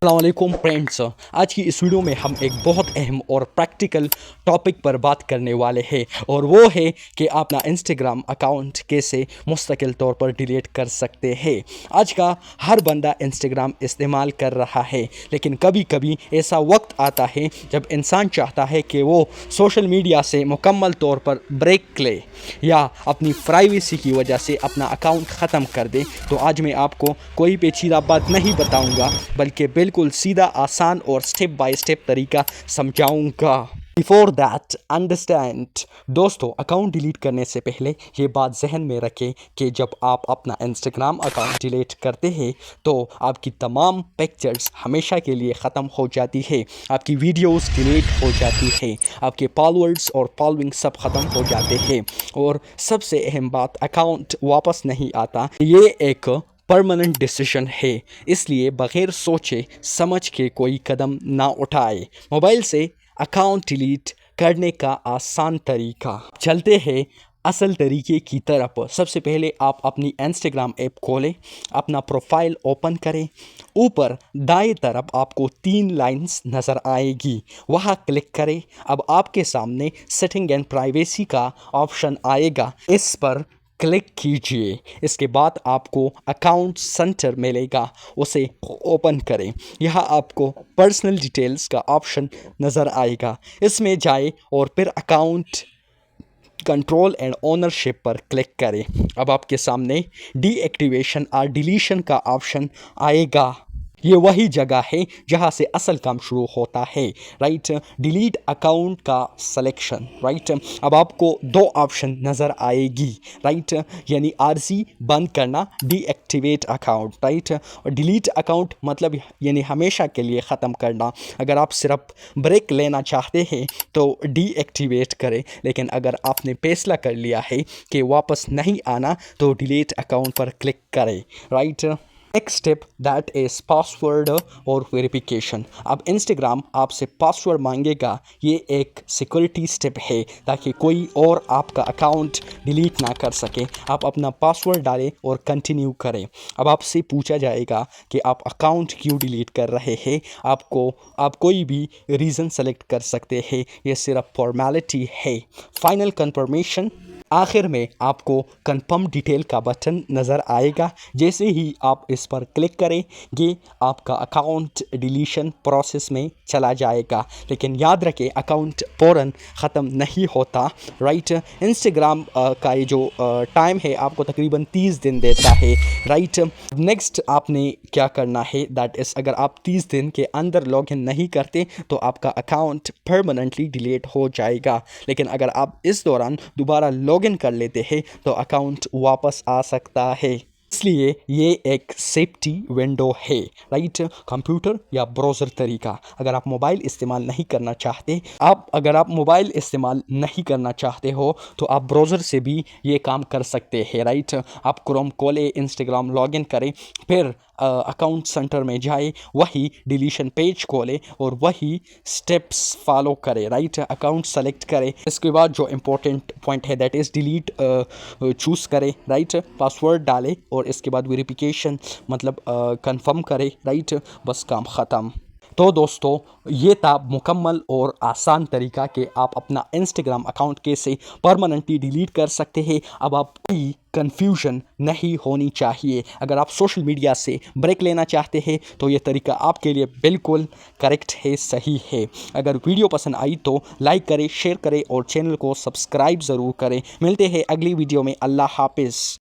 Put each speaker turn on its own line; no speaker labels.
अस्सलाम वालेकुम फ्रेंड्स। आज की इस वीडियो में हम एक बहुत अहम और प्रैक्टिकल टॉपिक पर बात करने वाले हैं और वो है कि आप अपना इंस्टाग्राम अकाउंट कैसे मुस्तकिल तौर पर डिलीट कर सकते हैं। आज का हर बंदा इंस्टाग्राम इस्तेमाल कर रहा है, लेकिन कभी कभी ऐसा वक्त आता है जब इंसान चाहता है कि वो सोशल मीडिया से मुकम्मल तौर पर ब्रेक ले या अपनी प्राइवेसी की वजह से अपना अकाउंट ख़त्म कर दे। तो आज मैं आपको कोई पेचीदा बात नहीं बताऊंगा, बल्कि बिल्कुल सीधा, आसान और स्टेप बाय स्टेप तरीका समझाऊंगा। बिफोर दैट अंडरस्टैंड दोस्तों, अकाउंट डिलीट करने से पहले ये बात जहन में रखें कि जब आप अपना इंस्टाग्राम अकाउंट डिलीट करते हैं तो आपकी तमाम पिक्चर्स हमेशा के लिए ख़त्म हो जाती है, आपकी वीडियोस डिलीट हो जाती है, आपके फॉलोअर्स और फॉलोइंग सब ख़त्म हो जाते हैं और सबसे अहम बात, अकाउंट वापस नहीं आता। ये एक परमानेंट डिसीजन है, इसलिए बग़ैर सोचे समझ के कोई कदम ना उठाए। मोबाइल से अकाउंट डिलीट करने का आसान तरीका। चलते हैं असल तरीके की तरफ। सबसे पहले आप अपनी इंस्टाग्राम ऐप खोलें, अपना प्रोफाइल ओपन करें। ऊपर दाएं तरफ आपको 3 लाइंस नज़र आएगी, वहाँ क्लिक करें। अब आपके सामने सेटिंग एंड प्राइवेसी का ऑप्शन आएगा, इस पर क्लिक कीजिए। इसके बाद आपको अकाउंट सेंटर मिलेगा, उसे ओपन करें। यहाँ आपको पर्सनल डिटेल्स का ऑप्शन नज़र आएगा, इसमें जाए और फिर अकाउंट कंट्रोल एंड ओनरशिप पर क्लिक करें। अब आपके सामने डीएक्टिवेशन और डिलीशन का ऑप्शन आएगा। ये वही जगह है जहाँ से असल काम शुरू होता है, राइट। डिलीट अकाउंट का सिलेक्शन, राइट। अब आपको 2 ऑप्शन नज़र आएगी, राइट, यानी आरजी बंद करना, डीएक्टिवेट अकाउंट, राइट। और डिलीट अकाउंट मतलब यानी हमेशा के लिए ख़त्म करना। अगर आप सिर्फ ब्रेक लेना चाहते हैं तो डीएक्टिवेट करें, लेकिन अगर आपने फैसला कर लिया है कि वापस नहीं आना तो डिलीट अकाउंट पर क्लिक करें, right. Next step that is password और वेरिफिकेशन। अब इंस्टाग्राम आपसे पासवर्ड मांगेगा, ये एक सिक्योरिटी स्टेप है ताकि कोई और आपका अकाउंट डिलीट ना कर सके। आप अपना पासवर्ड डालें और कंटिन्यू करें। अब आपसे पूछा जाएगा कि आप अकाउंट क्यों डिलीट कर रहे हैं। आप कोई भी रीज़न सेलेक्ट कर सकते हैं, ये सिर्फ फॉर्मेलिटी है। फाइनल कंफर्मेशन, आखिर में आपको कंफर्म डिटेल का बटन नज़र आएगा। जैसे ही आप इस पर क्लिक करेंगे आपका अकाउंट डिलीशन प्रोसेस में चला जाएगा, लेकिन याद रखें अकाउंट फ़ौरन ख़त्म नहीं होता, राइट। इंस्टाग्राम का ये जो टाइम है आपको तकरीबन 30 दिन देता है, राइट। नेक्स्ट आपने क्या करना है, दैट इज़ अगर आप 30 दिन के अंदर लॉगिन नहीं करते तो आपका अकाउंट परमानेंटली डिलीट हो जाएगा, लेकिन अगर आप इस दौरान दोबारा लॉगिन कर लेते हैं तो अकाउंट वापस आ सकता है। इसलिए ये एक सेफ्टी विंडो है, राइट। कंप्यूटर या ब्राउज़र तरीका, अगर आप मोबाइल इस्तेमाल नहीं करना चाहते हो तो आप ब्राउज़र से भी ये काम कर सकते हैं, राइट। आप क्रोम खोलें, इंस्टाग्राम लॉगिन करें, फिर अकाउंट सेंटर में जाए, वही डिलीशन पेज खोलें और वही स्टेप्स फॉलो करें, राइट। अकाउंट सेलेक्ट करें, इसके बाद जो इम्पोर्टेंट पॉइंट है दैट इज़ डिलीट चूज़ करें, राइट। पासवर्ड डालें और इसके बाद वेरिफिकेशन मतलब कंफर्म करें, राइट। बस काम ख़त्म। तो दोस्तों, ये था मुकम्मल और आसान तरीका कि आप अपना इंस्टाग्राम अकाउंट कैसे परमानेंटली डिलीट कर सकते हैं। अब आप कोई कन्फ्यूजन नहीं होनी चाहिए। अगर आप सोशल मीडिया से ब्रेक लेना चाहते हैं तो ये तरीका आपके लिए बिल्कुल करेक्ट है, सही है। अगर वीडियो पसंद आई तो लाइक करें, शेयर करें और चैनल को सब्सक्राइब ज़रूर करें। मिलते हैं अगली वीडियो में। अल्लाह हाफिज़।